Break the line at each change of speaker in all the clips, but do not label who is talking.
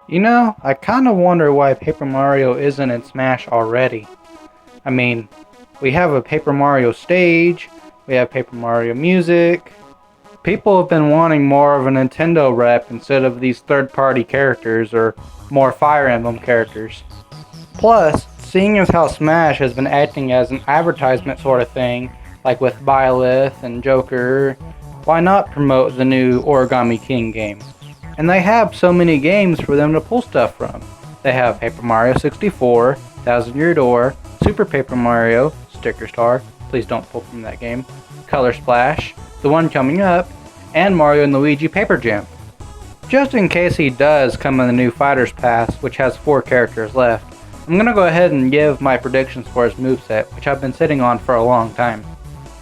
You know, I kinda wonder why Paper Mario isn't in Smash already. I mean, we have a Paper Mario stage, we have Paper Mario music. People have been wanting more of a Nintendo rep instead of these third-party characters or more Fire Emblem characters. Plus, seeing as how Smash has been acting as an advertisement sort of thing, like with Byleth and Joker, why not promote the new Origami King game? And they have so many games for them to pull stuff from. They have Paper Mario 64, Thousand Year Door, Super Paper Mario, Sticker Star, please don't pull from that game, Color Splash, the one coming up, and Mario and Luigi Paper Jam. Just in case he does come in the new Fighters Pass, which has 4 characters left, I'm gonna go ahead and give my predictions for his moveset, which I've been sitting on for a long time.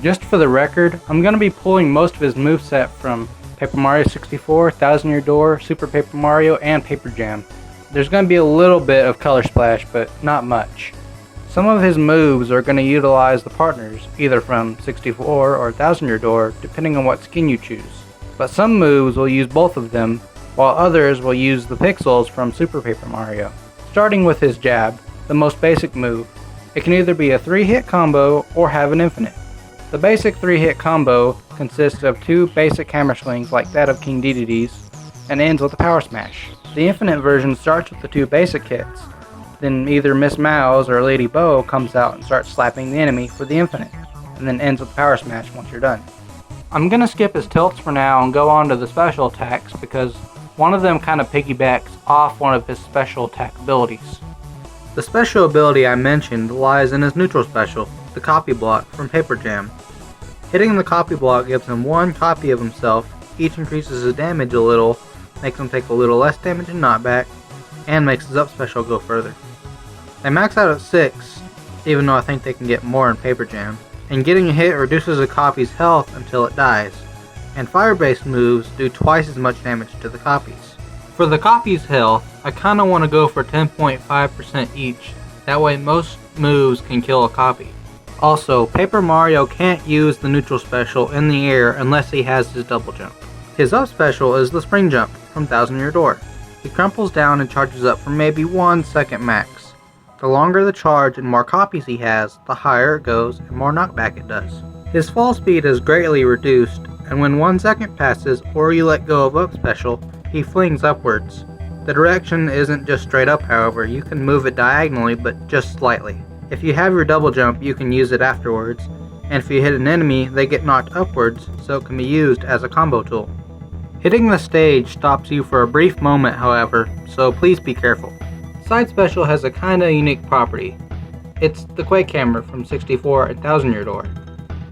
Just for the record, I'm gonna be pulling most of his moveset from Paper Mario 64, Thousand Year Door, Super Paper Mario, and Paper Jam. There's going to be a little bit of Color Splash, but not much. Some of his moves are going to utilize the partners, either from 64 or Thousand Year Door, depending on what skin you choose. But some moves will use both of them, while others will use the pixels from Super Paper Mario. Starting with his jab, the most basic move. It can either be a 3-hit combo or have an infinite. The basic 3-hit combo consists of 2 basic hammer swings like that of King Dedede's and ends with a power smash. The infinite version starts with the 2 basic hits, then either Miss Mouse or Lady Bow comes out and starts slapping the enemy for the infinite, and then ends with power smash once you're done. I'm gonna skip his tilts for now and go on to the special attacks because one of them kinda piggybacks off one of his special attack abilities. The special ability I mentioned lies in his neutral special, the copy block from Paper Jam. Hitting the copy block gives him 1 copy of himself, each increases his damage a little, makes him take a little less damage in knockback, and makes his up special go further. They max out at 6, even though I think they can get more in Paper Jam, and getting a hit reduces a copy's health until it dies, and fire-based moves do twice as much damage to the copies. For the copy's health, I kinda wanna go for 10.5% each, that way most moves can kill a copy. Also, Paper Mario can't use the neutral special in the air unless he has his double jump. His up special is the spring jump from Thousand Year Door. He crumples down and charges up for maybe 1 second max. The longer the charge and more copies he has, the higher it goes and more knockback it does. His fall speed is greatly reduced, and when 1 second passes or you let go of up special, he flings upwards. The direction isn't just straight up, however, you can move it diagonally but just slightly. If you have your double jump, you can use it afterwards, and if you hit an enemy, they get knocked upwards, so it can be used as a combo tool. Hitting the stage stops you for a brief moment, however, so please be careful. Side Special has a kinda unique property. It's the Quake Hammer from 64 and Thousand Year Door.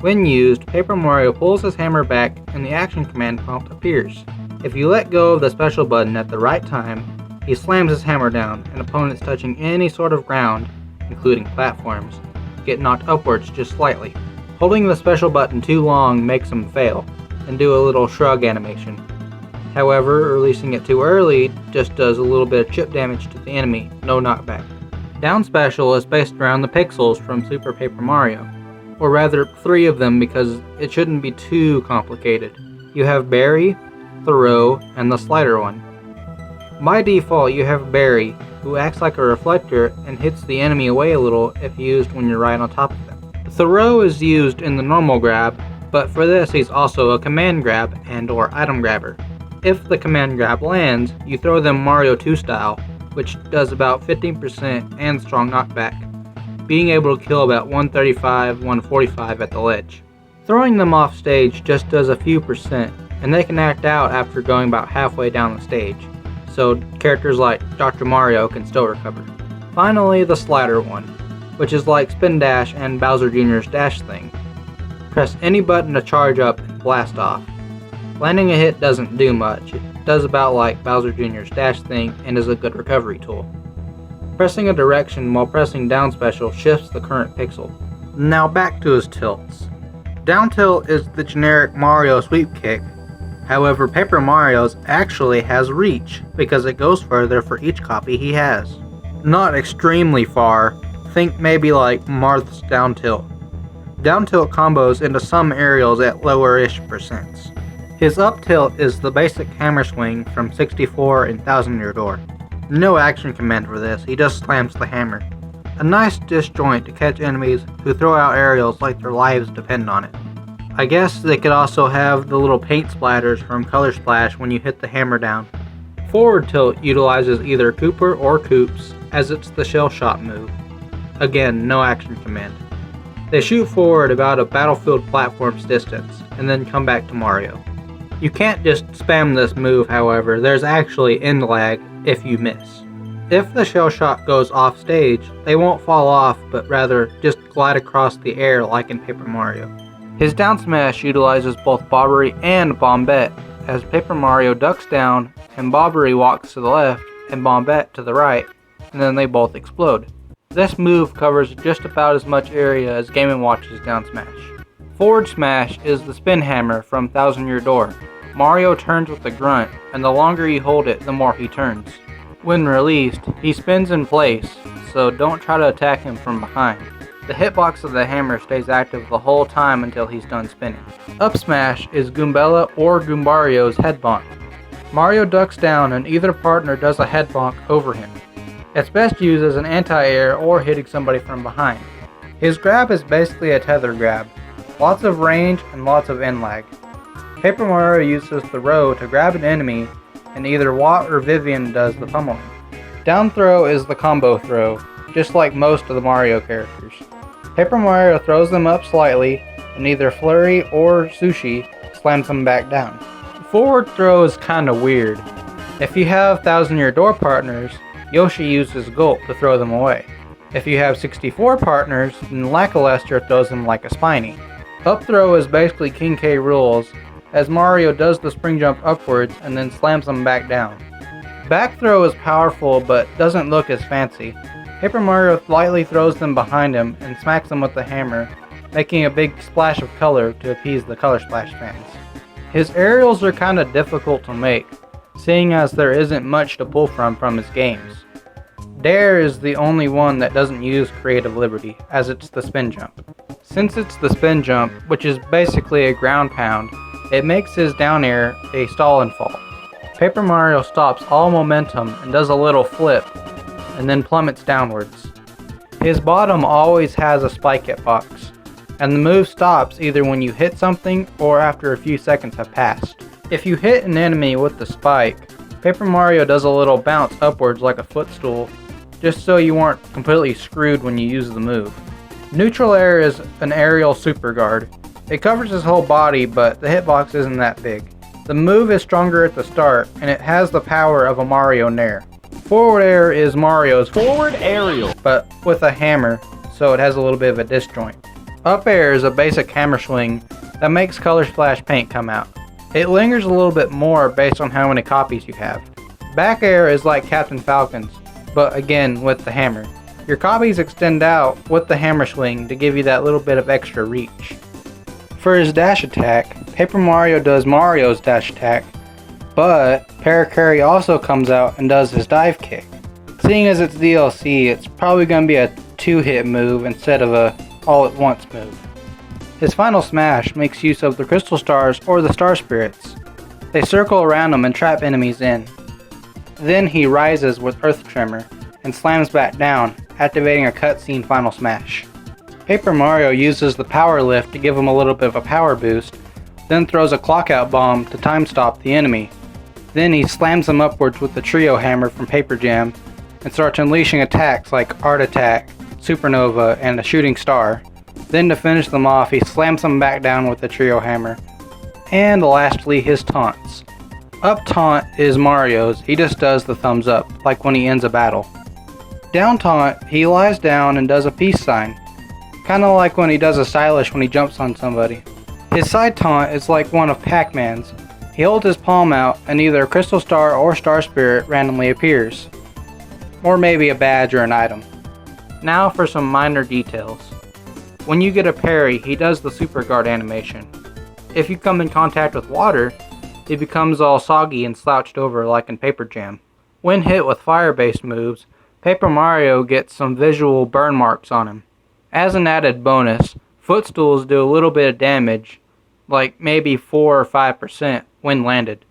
When used, Paper Mario pulls his hammer back and the action command prompt appears. If you let go of the special button at the right time, he slams his hammer down, and opponents touching any sort of ground, including platforms, get knocked upwards just slightly. Holding the special button too long makes them fail, and do a little shrug animation. However, releasing it too early just does a little bit of chip damage to the enemy, no knockback. Down special is based around the pixels from Super Paper Mario, or rather 3 of them because it shouldn't be too complicated. You have Barry, Thoreau, and the slider one. By default you have Barry, who acts like a reflector and hits the enemy away a little if used when you're right on top of them. Thoreau is used in the normal grab, but for this he's also a command grab and or item grabber. If the command grab lands, you throw them Mario 2 style, which does about 15% and strong knockback, being able to kill about 135, 145 at the ledge. Throwing them off stage just does a few percent, and they can act out after going about halfway down the stage, so characters like Dr. Mario can still recover. Finally, the slider one, which is like Spin Dash and Bowser Jr.'s dash thing. Press any button to charge up and blast off. Landing a hit doesn't do much, it does about like Bowser Jr.'s dash thing and is a good recovery tool. Pressing a direction while pressing down special shifts the current pixel. Now back to his tilts. Down tilt is the generic Mario sweep kick. However, Paper Mario's actually has reach, because it goes further for each copy he has. Not extremely far, think maybe like Marth's down tilt. Down tilt combos into some aerials at lower-ish percents. His up tilt is the basic hammer swing from 64 and Thousand Year Door. No action command for this, he just slams the hammer. A nice disjoint to catch enemies who throw out aerials like their lives depend on it. I guess they could also have the little paint splatters from Color Splash when you hit the hammer down. Forward tilt utilizes either Cooper or Coops, as it's the shell shot move. Again, no action command. They shoot forward about a battlefield platform's distance, and then come back to Mario. You can't just spam this move, however, there's actually end lag if you miss. If the shell shot goes off stage, they won't fall off, but rather just glide across the air like in Paper Mario. His down smash utilizes both Bobbery and Bombette, as Paper Mario ducks down and Bobbery walks to the left and Bombette to the right, and then they both explode. This move covers just about as much area as Game & Watch's down smash. Forward smash is the spin hammer from Thousand Year Door. Mario turns with a grunt, and the longer you hold it, the more he turns. When released, he spins in place, so don't try to attack him from behind. The hitbox of the hammer stays active the whole time until he's done spinning. Up smash is Goombella or Goombario's head bonk. Mario ducks down and either partner does a head bonk over him. It's best used as an anti-air or hitting somebody from behind. His grab is basically a tether grab. Lots of range and lots of end lag. Paper Mario uses the row to grab an enemy, and either Watt or Vivian does the pummeling. Down throw is the combo throw, just like most of the Mario characters. Paper Mario throws them up slightly, and either Flurry or Sushi slams them back down. Forward throw is kinda weird. If you have Thousand Year Door partners, Yoshi uses Gulp to throw them away. If you have 64 partners, then Lackluster throws them like a Spiny. Up throw is basically King K rules, as Mario does the spring jump upwards and then slams them back down. Back throw is powerful but doesn't look as fancy. Paper Mario lightly throws them behind him and smacks them with the hammer, making a big splash of color to appease the Color Splash fans. His aerials are kinda difficult to make, seeing as there isn't much to pull from his games. Dare is the only one that doesn't use creative liberty, as it's the spin jump. Since it's the spin jump, which is basically a ground pound, it makes his down air a stall and fall. Paper Mario stops all momentum and does a little flip, and then plummets downwards. His bottom always has a spike hitbox, and the move stops either when you hit something or after a few seconds have passed. If you hit an enemy with the spike, Paper Mario does a little bounce upwards like a footstool, just so you aren't completely screwed when you use the move. Neutral air is an aerial super guard. It covers his whole body, but the hitbox isn't that big. The move is stronger at the start, and it has the power of a Mario Nair. Forward air is Mario's forward aerial, but with a hammer, so it has a little bit of a disjoint. Up air is a basic hammer swing that makes Color Splash paint come out. It lingers a little bit more based on how many copies you have. Back air is like Captain Falcon's, but again with the hammer. Your copies extend out with the hammer swing to give you that little bit of extra reach. For his dash attack, Paper Mario does Mario's dash attack, but Parakarry also comes out and does his dive kick. Seeing as it's DLC, it's probably going to be a 2-hit move instead of a all-at-once move. His final smash makes use of the Crystal Stars or the Star Spirits. They circle around him and trap enemies in. Then he rises with Earth Tremor and slams back down, activating a cutscene final smash. Paper Mario uses the Power Lift to give him a little bit of a power boost, then throws a Clockout Bomb to time stop the enemy. Then he slams them upwards with the Trio Hammer from Paper Jam and starts unleashing attacks like Art Attack, Supernova, and a Shooting Star. Then to finish them off, he slams them back down with the Trio Hammer. And lastly, his taunts. Up taunt is Mario's, he just does the thumbs up, like when he ends a battle. Down taunt, he lies down and does a peace sign, kinda like when he does a stylish when he jumps on somebody. His side taunt is like one of Pac-Man's. He holds his palm out and either a Crystal Star or Star Spirit randomly appears. Or maybe a badge or an item. Now for some minor details. When you get a parry, he does the Super Guard animation. If you come in contact with water, he becomes all soggy and slouched over like in Paper Jam. When hit with fire-based moves, Paper Mario gets some visual burn marks on him. As an added bonus, footstools do a little bit of damage, like maybe 4 or 5% when landed.